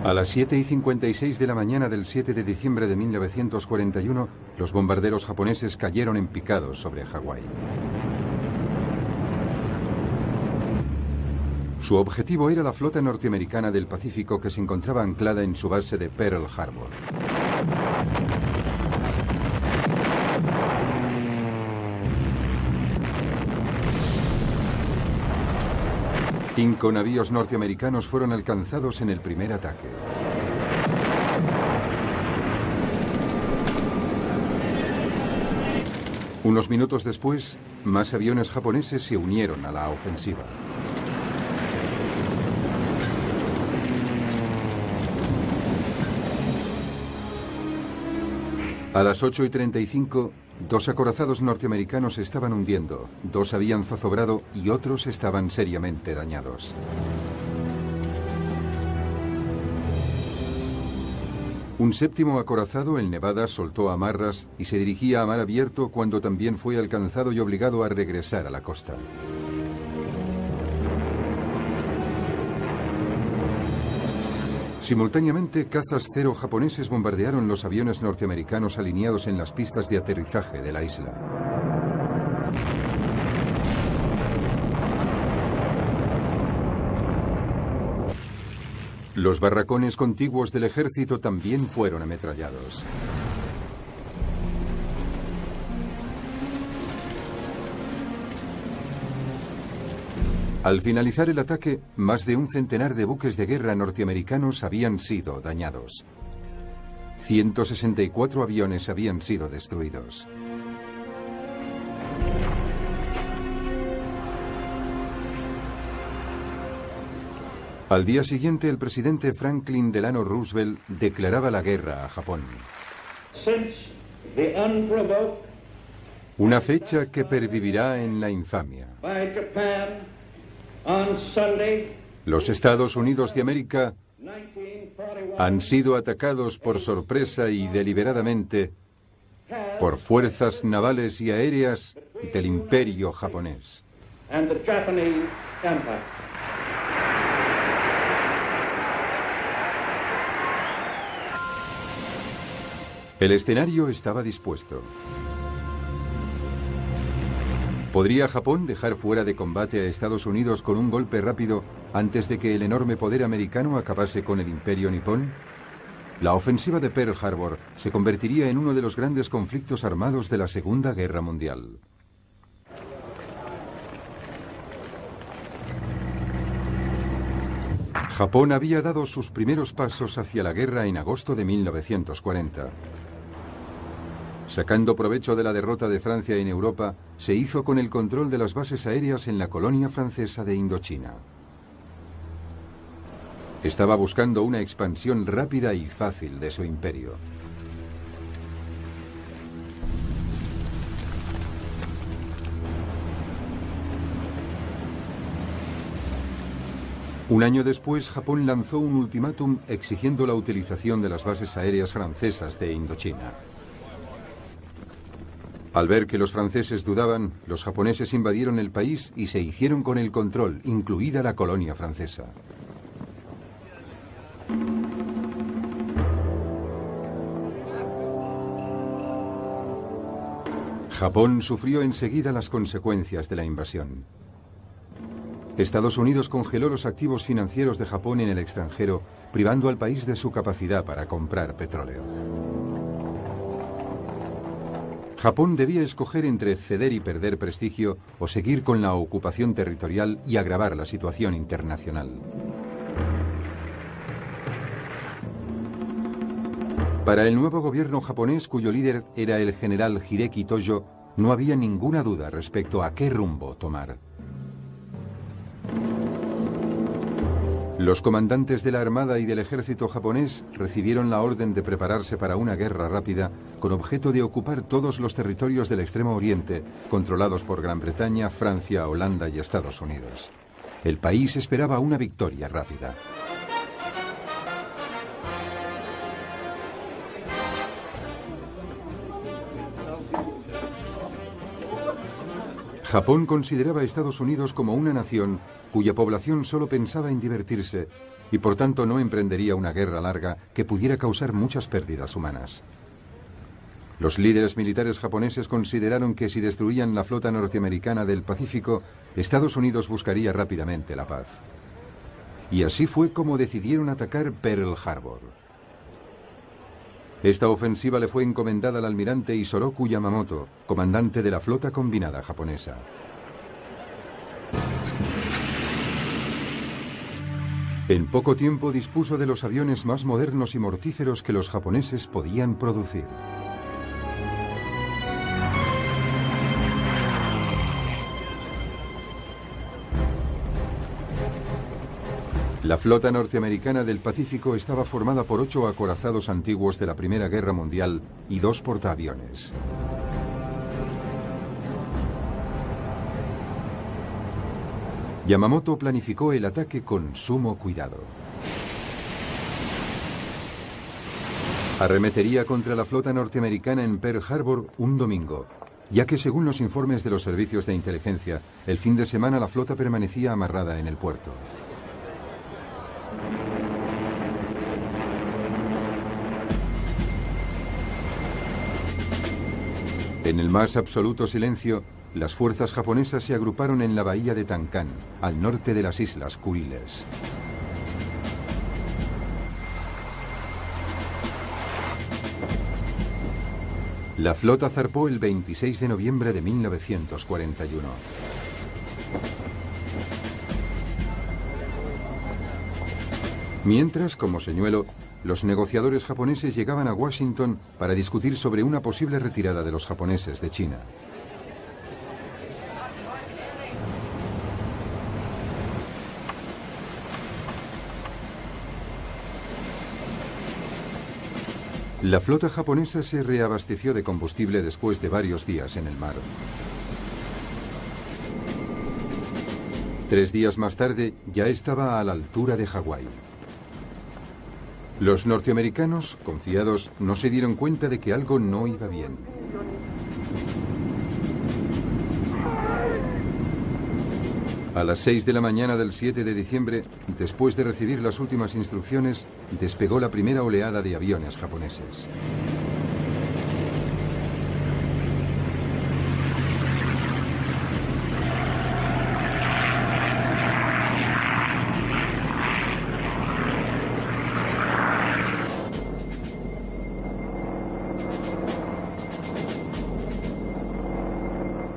A las 7:56 de la mañana del 7 de diciembre de 1941, los bombarderos japoneses cayeron en picado sobre Hawái. Su objetivo era la flota norteamericana del Pacífico que se encontraba anclada en su base de Pearl Harbor. Cinco navíos norteamericanos fueron alcanzados en el primer ataque. Unos minutos después, más aviones japoneses se unieron a la ofensiva. A las 8:35, dos acorazados norteamericanos se estaban hundiendo, dos habían zozobrado y otros estaban seriamente dañados. Un séptimo acorazado, el Nevada, soltó amarras y se dirigía a mar abierto cuando también fue alcanzado y obligado a regresar a la costa. Simultáneamente, cazas Cero japoneses bombardearon los aviones norteamericanos alineados en las pistas de aterrizaje de la isla. Los barracones contiguos del ejército también fueron ametrallados. Al finalizar el ataque, más de un centenar de buques de guerra norteamericanos habían sido dañados. 164 aviones habían sido destruidos. Al día siguiente, el presidente Franklin Delano Roosevelt declaraba la guerra a Japón. Una fecha que pervivirá en la infamia. Los Estados Unidos de América han sido atacados por sorpresa y deliberadamente por fuerzas navales y aéreas del Imperio japonés. El escenario estaba dispuesto. ¿Podría Japón dejar fuera de combate a Estados Unidos con un golpe rápido antes de que el enorme poder americano acabase con el imperio nipón? La ofensiva de Pearl Harbor se convertiría en uno de los grandes conflictos armados de la Segunda Guerra Mundial. Japón había dado sus primeros pasos hacia la guerra en agosto de 1940. Sacando provecho de la derrota de Francia en Europa, se hizo con el control de las bases aéreas en la colonia francesa de Indochina. Estaba buscando una expansión rápida y fácil de su imperio. Un año después, Japón lanzó un ultimátum exigiendo la utilización de las bases aéreas francesas de Indochina. Al ver que los franceses dudaban, los japoneses invadieron el país y se hicieron con el control, incluida la colonia francesa. Japón sufrió enseguida las consecuencias de la invasión. Estados Unidos congeló los activos financieros de Japón en el extranjero, privando al país de su capacidad para comprar petróleo. Japón debía escoger entre ceder y perder prestigio o seguir con la ocupación territorial y agravar la situación internacional. Para el nuevo gobierno japonés, cuyo líder era el general Hideki Tojo, no había ninguna duda respecto a qué rumbo tomar. Los comandantes de la Armada y del ejército japonés recibieron la orden de prepararse para una guerra rápida con objeto de ocupar todos los territorios del Extremo Oriente, controlados por Gran Bretaña, Francia, Holanda y Estados Unidos. El país esperaba una victoria rápida. Japón consideraba a Estados Unidos como una nación cuya población solo pensaba en divertirse y por tanto no emprendería una guerra larga que pudiera causar muchas pérdidas humanas. Los líderes militares japoneses consideraron que si destruían la flota norteamericana del Pacífico, Estados Unidos buscaría rápidamente la paz. Y así fue como decidieron atacar Pearl Harbor. Esta ofensiva le fue encomendada al almirante Isoroku Yamamoto, comandante de la flota combinada japonesa. En poco tiempo dispuso de los aviones más modernos y mortíferos que los japoneses podían producir. La flota norteamericana del Pacífico estaba formada por 8 acorazados antiguos de la Primera Guerra Mundial y 2 portaaviones. Yamamoto planificó el ataque con sumo cuidado. Arremetería contra la flota norteamericana en Pearl Harbor un domingo, ya que según los informes de los servicios de inteligencia, el fin de semana la flota permanecía amarrada en el puerto. En el más absoluto silencio, las fuerzas japonesas se agruparon en la bahía de Tankán, al norte de las islas Kuriles. La flota zarpó el 26 de noviembre de 1941. Mientras, como señuelo, los negociadores japoneses llegaban a Washington para discutir sobre una posible retirada de los japoneses de China. La flota japonesa se reabasteció de combustible después de varios días en el mar. 3 días más tarde ya estaba a la altura de Hawái. Los norteamericanos, confiados, no se dieron cuenta de que algo no iba bien. A las 6 de la mañana del 7 de diciembre, después de recibir las últimas instrucciones, despegó la primera oleada de aviones japoneses.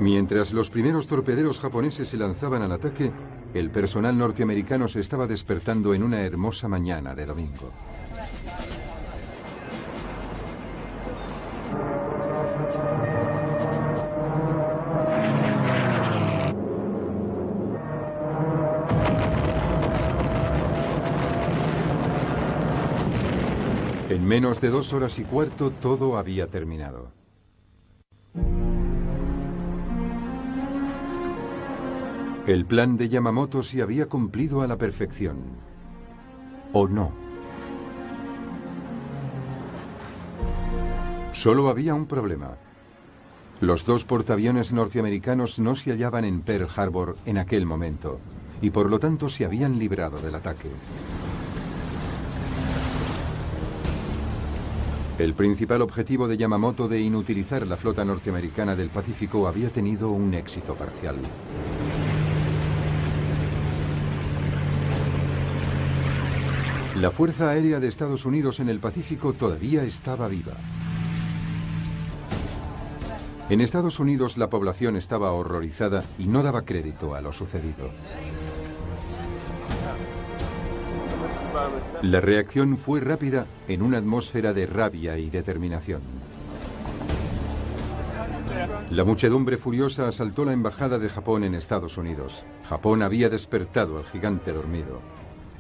Mientras los primeros torpederos japoneses se lanzaban al ataque, el personal norteamericano se estaba despertando en una hermosa mañana de domingo. En menos de 2 horas y cuarto todo había terminado. El plan de Yamamoto se había cumplido a la perfección. ¿O no? Solo había un problema. Los 2 portaaviones norteamericanos no se hallaban en Pearl Harbor en aquel momento, y por lo tanto se habían librado del ataque. El principal objetivo de Yamamoto de inutilizar la flota norteamericana del Pacífico había tenido un éxito parcial. La Fuerza Aérea de Estados Unidos en el Pacífico todavía estaba viva. En Estados Unidos la población estaba horrorizada y no daba crédito a lo sucedido. La reacción fue rápida en una atmósfera de rabia y determinación. La muchedumbre furiosa asaltó la embajada de Japón en Estados Unidos. Japón había despertado al gigante dormido.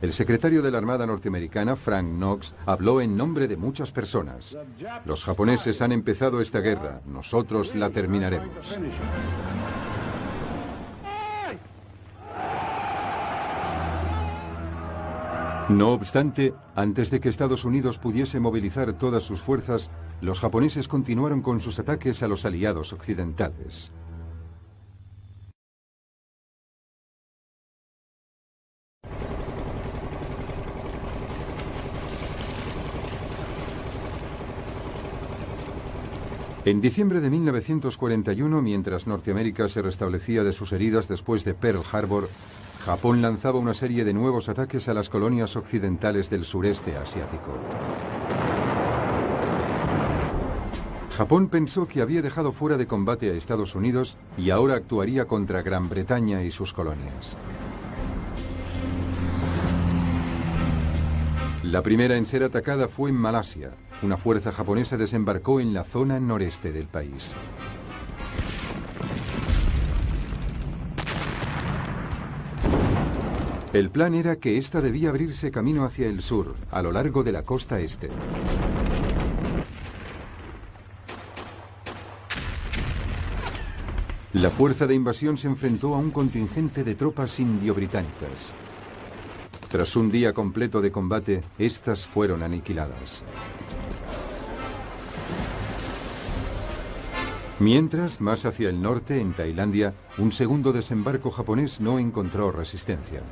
El secretario de la Armada norteamericana, Frank Knox, habló en nombre de muchas personas. Los japoneses han empezado esta guerra, nosotros la terminaremos. No obstante, antes de que Estados Unidos pudiese movilizar todas sus fuerzas, los japoneses continuaron con sus ataques a los aliados occidentales. En diciembre de 1941, mientras Norteamérica se restablecía de sus heridas después de Pearl Harbor, Japón lanzaba una serie de nuevos ataques a las colonias occidentales del sureste asiático. Japón pensó que había dejado fuera de combate a Estados Unidos y ahora actuaría contra Gran Bretaña y sus colonias. La primera en ser atacada fue en Malasia. Una fuerza japonesa desembarcó en la zona noreste del país. El plan era que ésta debía abrirse camino hacia el sur, a lo largo de la costa este. La fuerza de invasión se enfrentó a un contingente de tropas indio-británicas. Tras un día completo de combate, estas fueron aniquiladas. Mientras, más hacia el norte, en Tailandia, un segundo desembarco japonés no encontró resistencia.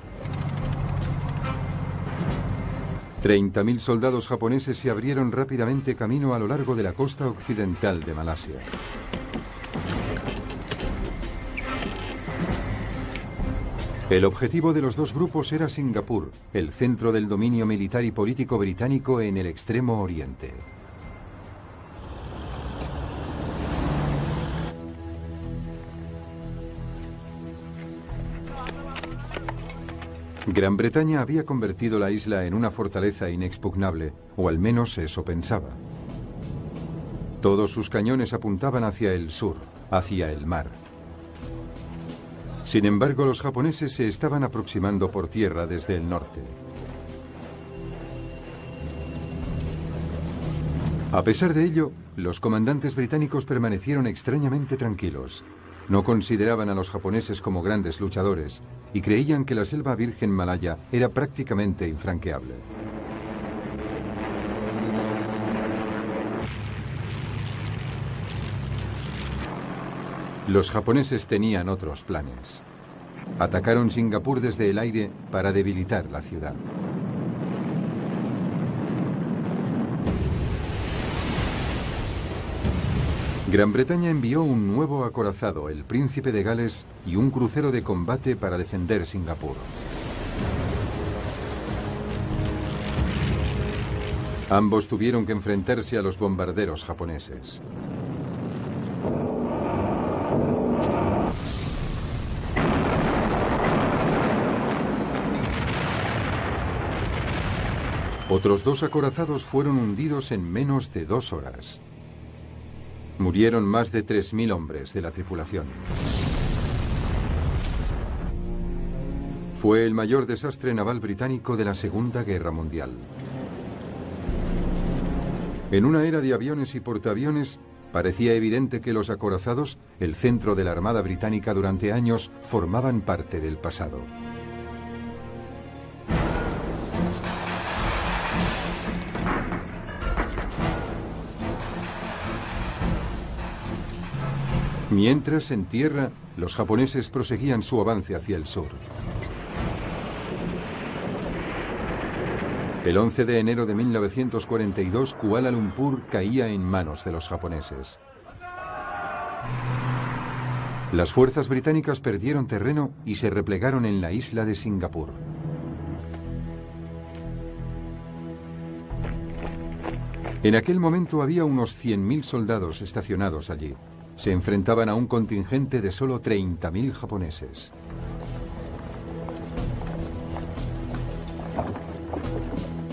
30.000 soldados japoneses se abrieron rápidamente camino a lo largo de la costa occidental de Malasia. El objetivo de los dos grupos era Singapur, el centro del dominio militar y político británico en el Extremo Oriente. Gran Bretaña había convertido la isla en una fortaleza inexpugnable, o al menos eso pensaba. Todos sus cañones apuntaban hacia el sur, hacia el mar. Sin embargo, los japoneses se estaban aproximando por tierra desde el norte. A pesar de ello, los comandantes británicos permanecieron extrañamente tranquilos. No consideraban a los japoneses como grandes luchadores y creían que la selva virgen malaya era prácticamente infranqueable. Los japoneses tenían otros planes. Atacaron Singapur desde el aire para debilitar la ciudad. Gran Bretaña envió un nuevo acorazado, el Príncipe de Gales, y un crucero de combate para defender Singapur. Ambos tuvieron que enfrentarse a los bombarderos japoneses. Otros dos acorazados fueron hundidos en menos de 2 horas. Murieron más de 3.000 hombres de la tripulación. Fue el mayor desastre naval británico de la Segunda Guerra Mundial. En una era de aviones y portaaviones, parecía evidente que los acorazados, el centro de la Armada Británica durante años, formaban parte del pasado. Mientras, en tierra, los japoneses proseguían su avance hacia el sur. El 11 de enero de 1942, Kuala Lumpur caía en manos de los japoneses. Las fuerzas británicas perdieron terreno y se replegaron en la isla de Singapur. En aquel momento había unos 100.000 soldados estacionados allí. Se enfrentaban a un contingente de solo 30.000 japoneses.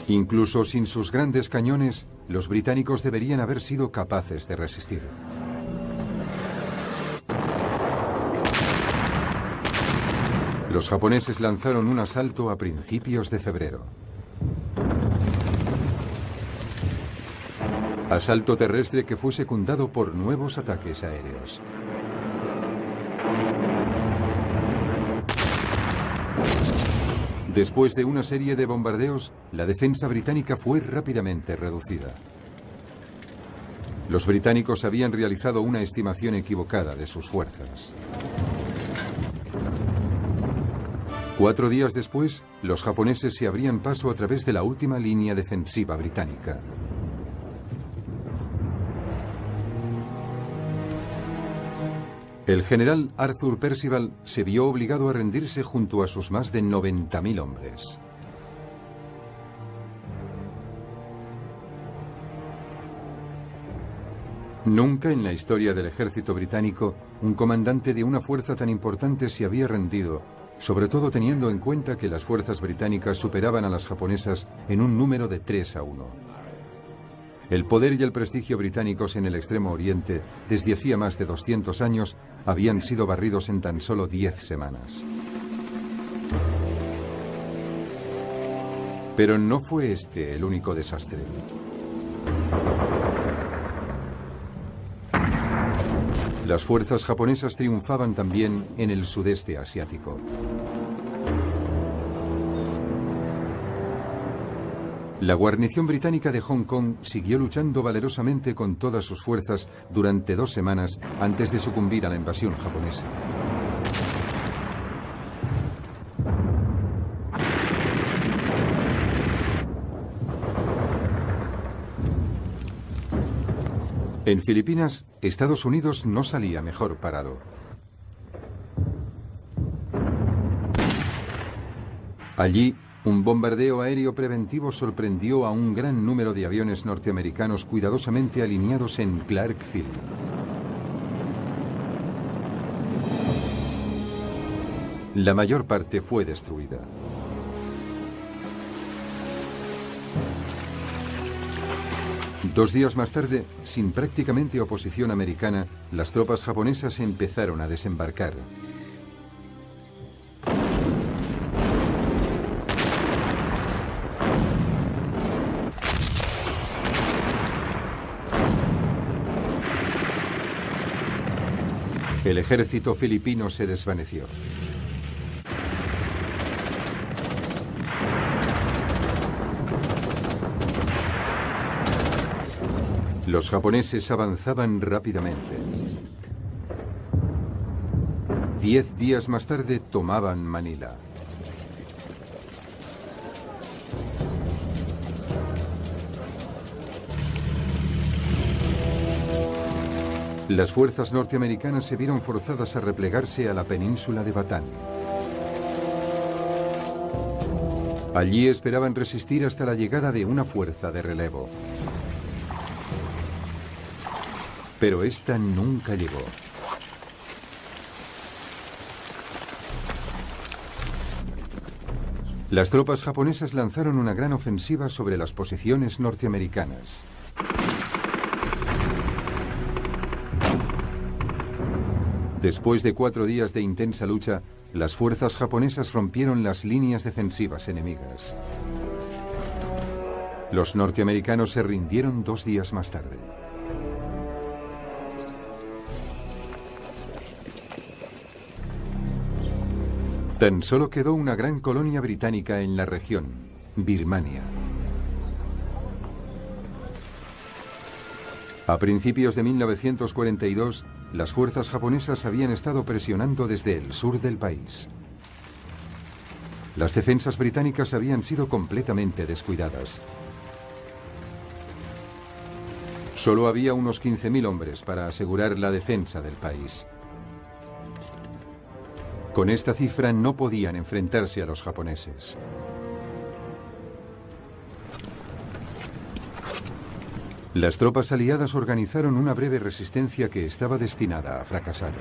Incluso sin sus grandes cañones, los británicos deberían haber sido capaces de resistir. Los japoneses lanzaron un asalto a principios de febrero. Asalto terrestre que fue secundado por nuevos ataques aéreos. Después de una serie de bombardeos, la defensa británica fue rápidamente reducida. Los británicos habían realizado una estimación equivocada de sus fuerzas. 4 días después, los japoneses se abrían paso a través de la última línea defensiva británica. El general Arthur Percival se vio obligado a rendirse junto a sus más de 90.000 hombres. Nunca en la historia del ejército británico un comandante de una fuerza tan importante se había rendido, sobre todo teniendo en cuenta que las fuerzas británicas superaban a las japonesas en un número de 3-1. El poder y el prestigio británicos en el Extremo Oriente, desde hacía más de 200 años, habían sido barridos en tan solo 10 semanas. Pero no fue este el único desastre. Las fuerzas japonesas triunfaban también en el sudeste asiático. La guarnición británica de Hong Kong siguió luchando valerosamente con todas sus fuerzas durante 2 semanas antes de sucumbir a la invasión japonesa. En Filipinas, Estados Unidos no salía mejor parado. Allí, un bombardeo aéreo preventivo sorprendió a un gran número de aviones norteamericanos cuidadosamente alineados en Clark Field. La mayor parte fue destruida. Dos días más tarde, sin prácticamente oposición americana, las tropas japonesas empezaron a desembarcar. El ejército filipino se desvaneció. Los japoneses avanzaban rápidamente. 10 días más tarde tomaban Manila. Las fuerzas norteamericanas se vieron forzadas a replegarse a la península de Batán. Allí esperaban resistir hasta la llegada de una fuerza de relevo. Pero esta nunca llegó. Las tropas japonesas lanzaron una gran ofensiva sobre las posiciones norteamericanas. Después de 4 días de intensa lucha, las fuerzas japonesas rompieron las líneas defensivas enemigas. Los norteamericanos se rindieron 2 días más tarde. Tan solo quedó una gran colonia británica en la región, Birmania. A principios de 1942, las fuerzas japonesas habían estado presionando desde el sur del país. Las defensas británicas habían sido completamente descuidadas. Solo había unos 15.000 hombres para asegurar la defensa del país. Con esta cifra no podían enfrentarse a los japoneses. Las tropas aliadas organizaron una breve resistencia que estaba destinada a fracasar.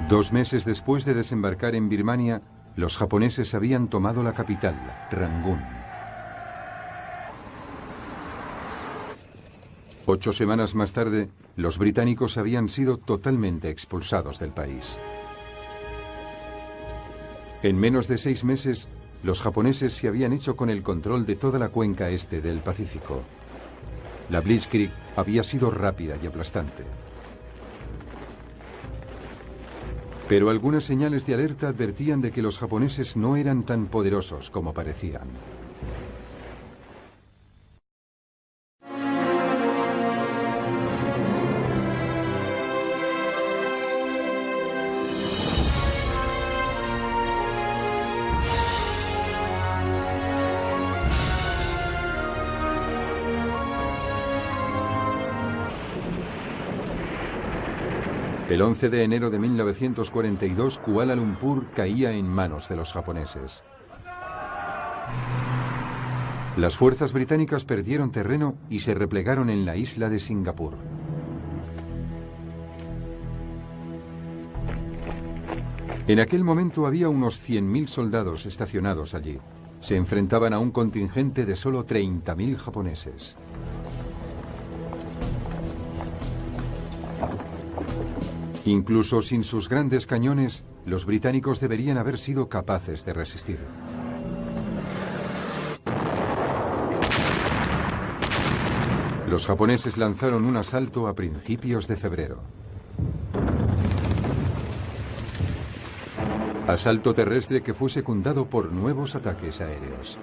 Dos meses después de desembarcar en Birmania, los japoneses habían tomado la capital, Rangún. 8 semanas más tarde, los británicos habían sido totalmente expulsados del país. En menos de 6 meses, los japoneses se habían hecho con el control de toda la cuenca este del Pacífico. La Blitzkrieg había sido rápida y aplastante. Pero algunas señales de alerta advertían de que los japoneses no eran tan poderosos como parecían. El 11 de enero de 1942, Kuala Lumpur caía en manos de los japoneses. Las fuerzas británicas perdieron terreno y se replegaron en la isla de Singapur. En aquel momento había unos 100.000 soldados estacionados allí. Se enfrentaban a un contingente de solo 30.000 japoneses. Incluso sin sus grandes cañones, los británicos deberían haber sido capaces de resistir. Los japoneses lanzaron un asalto a principios de febrero. Asalto terrestre que fue secundado por nuevos ataques aéreos.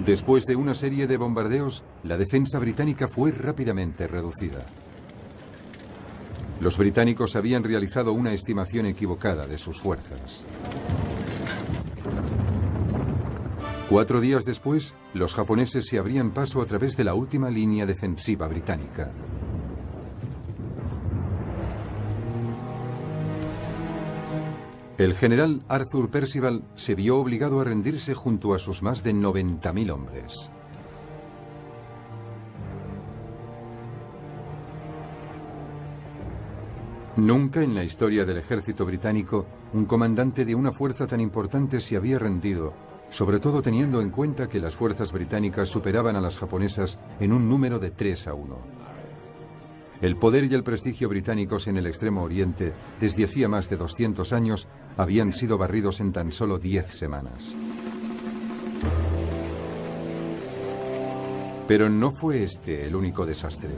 Después de una serie de bombardeos, la defensa británica fue rápidamente reducida. Los británicos habían realizado una estimación equivocada de sus fuerzas. 4 días después, los japoneses se abrían paso a través de la última línea defensiva británica. El general Arthur Percival se vio obligado a rendirse junto a sus más de 90.000 hombres. Nunca en la historia del ejército británico un comandante de una fuerza tan importante se había rendido, sobre todo teniendo en cuenta que las fuerzas británicas superaban a las japonesas en un número de 3-1. El poder y el prestigio británicos en el Extremo Oriente, desde hacía más de 200 años, habían sido barridos en tan solo 10 semanas. Pero no fue este el único desastre.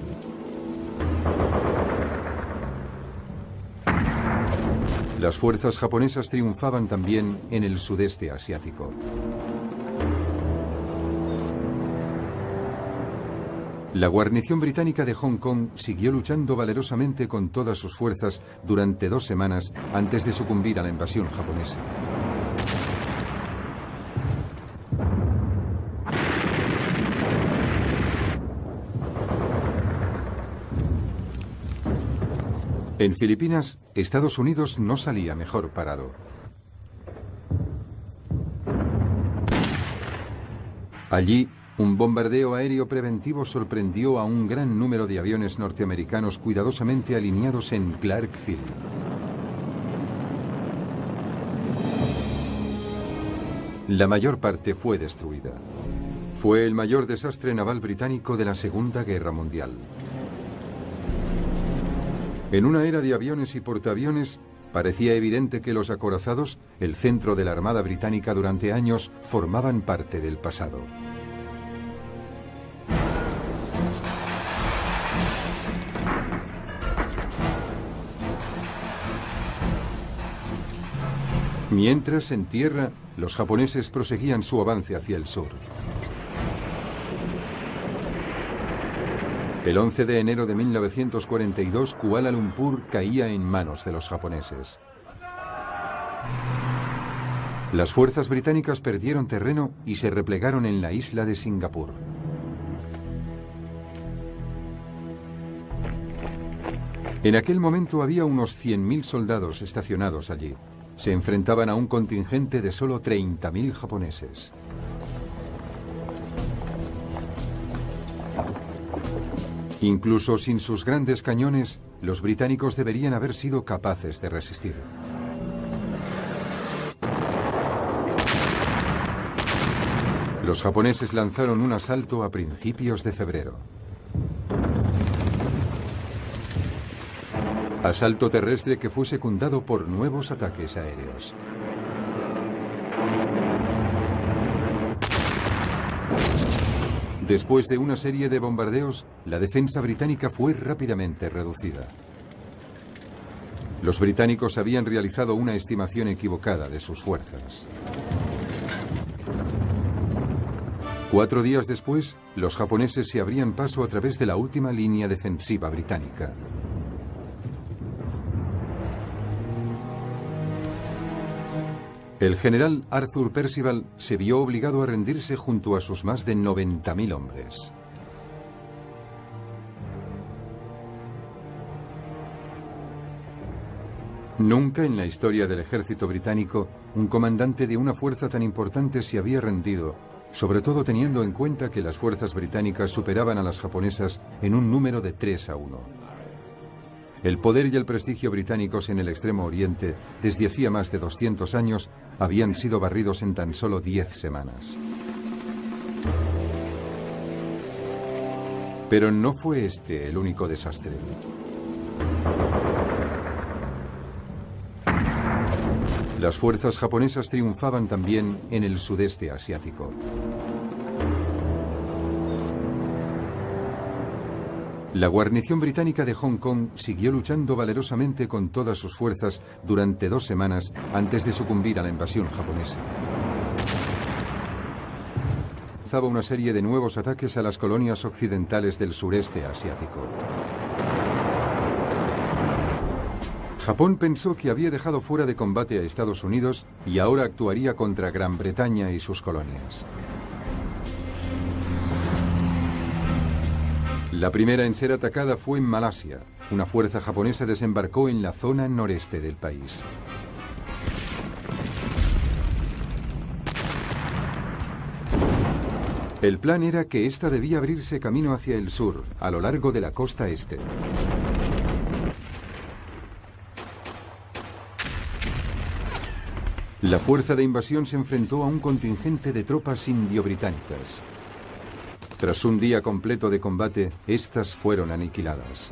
Las fuerzas japonesas triunfaban también en el sudeste asiático. La guarnición británica de Hong Kong siguió luchando valerosamente con todas sus fuerzas durante 2 semanas antes de sucumbir a la invasión japonesa. En Filipinas, Estados Unidos no salía mejor parado. Allí, un bombardeo aéreo preventivo sorprendió a un gran número de aviones norteamericanos cuidadosamente alineados en Clark Field. La mayor parte fue destruida. Fue el mayor desastre naval británico de la Segunda Guerra Mundial. En una era de aviones y portaaviones, parecía evidente que los acorazados, el centro de la Armada Británica durante años, formaban parte del pasado. Mientras, en tierra, los japoneses proseguían su avance hacia el sur. El 11 de enero de 1942, Kuala Lumpur caía en manos de los japoneses. Las fuerzas británicas perdieron terreno y se replegaron en la isla de Singapur. En aquel momento había unos 100.000 soldados estacionados allí. Se enfrentaban a un contingente de solo 30.000 japoneses. Incluso sin sus grandes cañones, los británicos deberían haber sido capaces de resistir. Los japoneses lanzaron un asalto a principios de febrero. Asalto terrestre que fue secundado por nuevos ataques aéreos. Después de una serie de bombardeos, la defensa británica fue rápidamente reducida. Los británicos habían realizado una estimación equivocada de sus fuerzas. 4 días después, los japoneses se abrían paso a través de la última línea defensiva británica. El general Arthur Percival se vio obligado a rendirse junto a sus más de 90.000 hombres. Nunca en la historia del ejército británico un comandante de una fuerza tan importante se había rendido, sobre todo teniendo en cuenta que las fuerzas británicas superaban a las japonesas en un número de 3-1. El poder y el prestigio británicos en el Extremo Oriente, desde hacía más de 200 años, habían sido barridos en tan solo 10 semanas. Pero no fue este el único desastre. Las fuerzas japonesas triunfaban también en el sudeste asiático. La guarnición británica de Hong Kong siguió luchando valerosamente con todas sus fuerzas durante 2 semanas antes de sucumbir a la invasión japonesa. Lanzaba una serie de nuevos ataques a las colonias occidentales del sureste asiático. Japón pensó que había dejado fuera de combate a Estados Unidos y ahora actuaría contra Gran Bretaña y sus colonias. La primera en ser atacada fue en Malasia. Una fuerza japonesa desembarcó en la zona noreste del país. El plan era que esta debía abrirse camino hacia el sur, a lo largo de la costa este. La fuerza de invasión se enfrentó a un contingente de tropas indio-británicas. Tras un día completo de combate, estas fueron aniquiladas.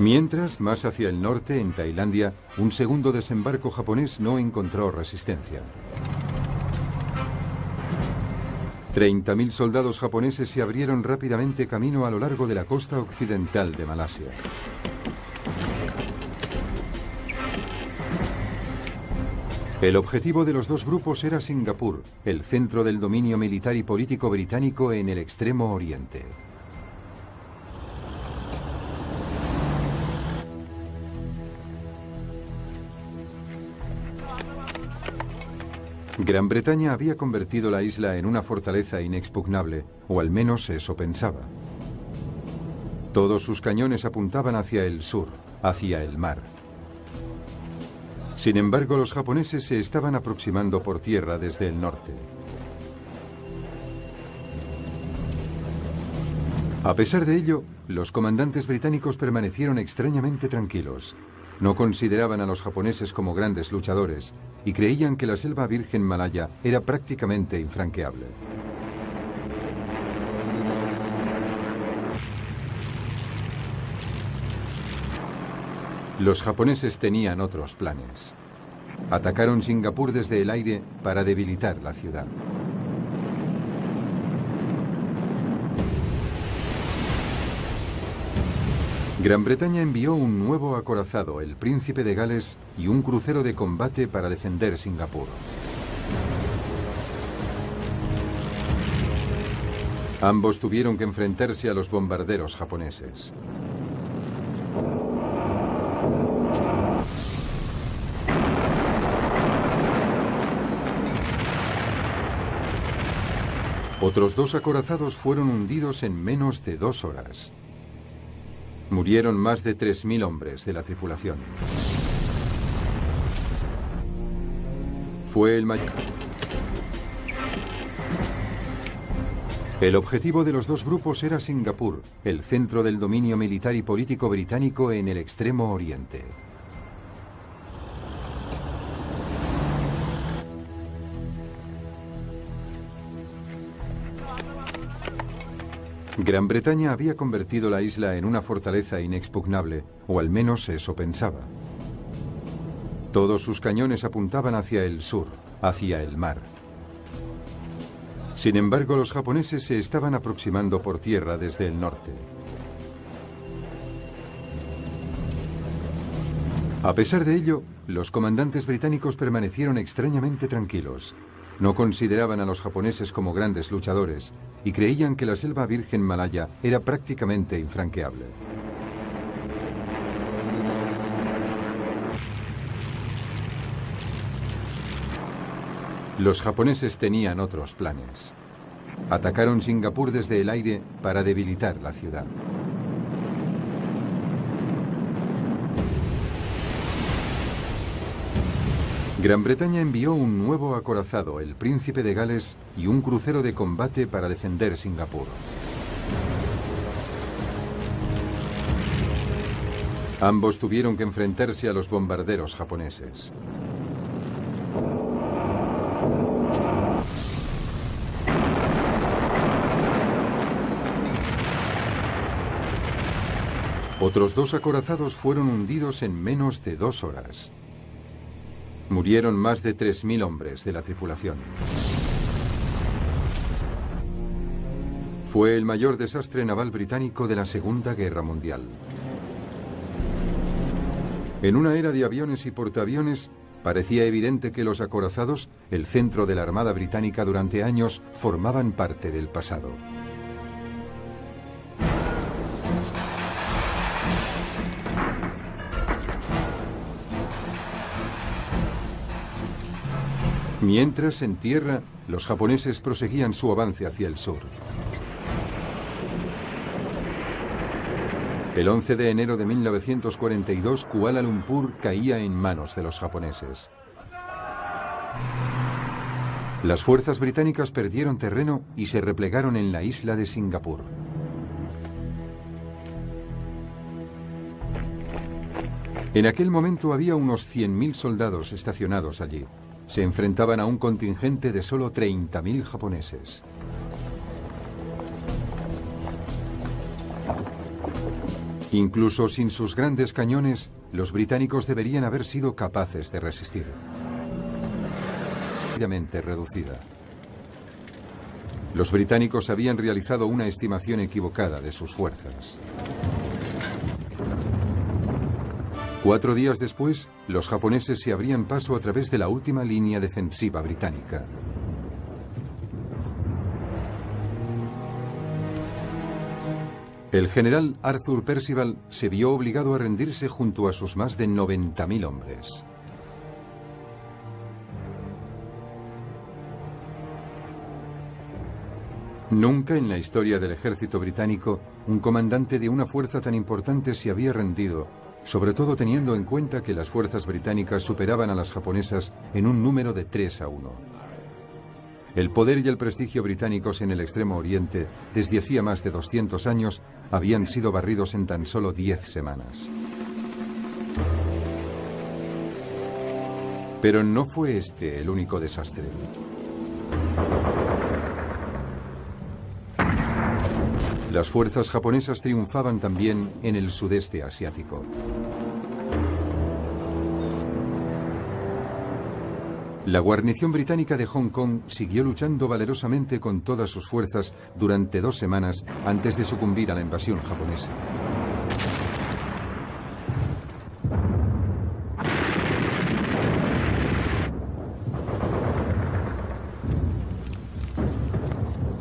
Mientras, más hacia el norte, en Tailandia, un segundo desembarco japonés no encontró resistencia. 30.000 soldados japoneses se abrieron rápidamente camino a lo largo de la costa occidental de Malasia. El objetivo de los dos grupos era Singapur, el centro del dominio militar y político británico en el Extremo Oriente. Gran Bretaña había convertido la isla en una fortaleza inexpugnable, o al menos eso pensaba. Todos sus cañones apuntaban hacia el sur, hacia el mar. Sin embargo, los japoneses se estaban aproximando por tierra desde el norte. A pesar de ello, los comandantes británicos permanecieron extrañamente tranquilos. No consideraban a los japoneses como grandes luchadores y creían que la selva virgen malaya era prácticamente infranqueable. Los japoneses tenían otros planes. Atacaron Singapur desde el aire para debilitar la ciudad. Gran Bretaña envió un nuevo acorazado, el Príncipe de Gales, y un crucero de combate para defender Singapur. Ambos tuvieron que enfrentarse a los bombarderos japoneses. Otros 2 acorazados fueron hundidos en menos de 2 horas. Murieron más de 3.000 hombres de la tripulación. Fue el mayor. El objetivo de los dos grupos era Singapur, el centro del dominio militar y político británico en el Extremo Oriente. Gran Bretaña había convertido la isla en una fortaleza inexpugnable, o al menos eso pensaba. Todos sus cañones apuntaban hacia el sur, hacia el mar. Sin embargo, los japoneses se estaban aproximando por tierra desde el norte. A pesar de ello, los comandantes británicos permanecieron extrañamente tranquilos. No consideraban a los japoneses como grandes luchadores y creían que la selva virgen malaya era prácticamente infranqueable. Los japoneses tenían otros planes. Atacaron Singapur desde el aire para debilitar la ciudad. Gran Bretaña envió un nuevo acorazado, el Príncipe de Gales, y un crucero de combate para defender Singapur. Ambos tuvieron que enfrentarse a los bombarderos japoneses. Otros 2 acorazados fueron hundidos en menos de 2 horas. Murieron más de 3.000 hombres de la tripulación. Fue el mayor desastre naval británico de la Segunda Guerra Mundial. En una era de aviones y portaaviones, parecía evidente que los acorazados, el centro de la Armada Británica durante años, formaban parte del pasado. Mientras, en tierra, los japoneses proseguían su avance hacia el sur. El 11 de enero de 1942, Kuala Lumpur caía en manos de los japoneses. Las fuerzas británicas perdieron terreno y se replegaron en la isla de Singapur. En aquel momento había unos 100.000 soldados estacionados allí. Se enfrentaban a un contingente de solo 30.000 japoneses. Incluso sin sus grandes cañones, los británicos deberían haber sido capaces de resistir. Rápidamente reducida. Los británicos habían realizado una estimación equivocada de sus fuerzas. 4 días después, los japoneses se abrían paso a través de la última línea defensiva británica. El general Arthur Percival se vio obligado a rendirse junto a sus más de 90.000 hombres. Nunca en la historia del ejército británico un comandante de una fuerza tan importante se había rendido, sobre todo teniendo en cuenta que las fuerzas británicas superaban a las japonesas en un número de 3-1. El poder y el prestigio británicos en el Extremo Oriente, desde hacía más de 200 años, habían sido barridos en tan solo 10 semanas. Pero no fue este el único desastre. Las fuerzas japonesas triunfaban también en el sudeste asiático. La guarnición británica de Hong Kong siguió luchando valerosamente con todas sus fuerzas durante 2 semanas antes de sucumbir a la invasión japonesa.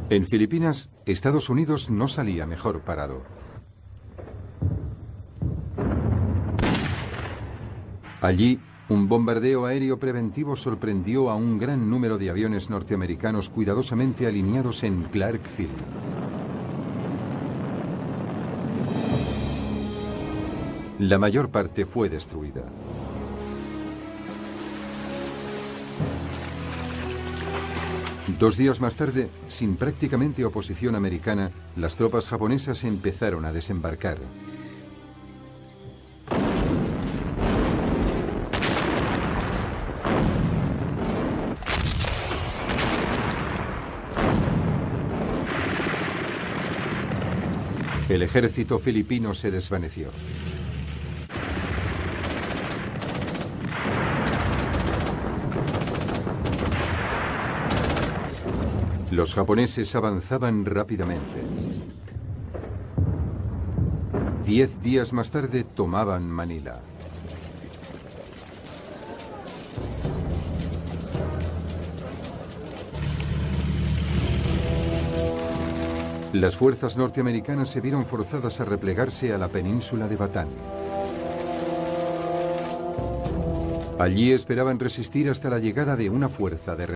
En Filipinas, Estados Unidos no salía mejor parado. Allí, un bombardeo aéreo preventivo sorprendió a un gran número de aviones norteamericanos cuidadosamente alineados en Clark Field. La mayor parte fue destruida. Dos días más tarde, sin prácticamente oposición americana, las tropas japonesas empezaron a desembarcar. El ejército filipino se desvaneció. Los japoneses avanzaban rápidamente. 10 días más tarde tomaban Manila. Las fuerzas norteamericanas se vieron forzadas a replegarse a la península de Batán. Allí esperaban resistir hasta la llegada de una fuerza de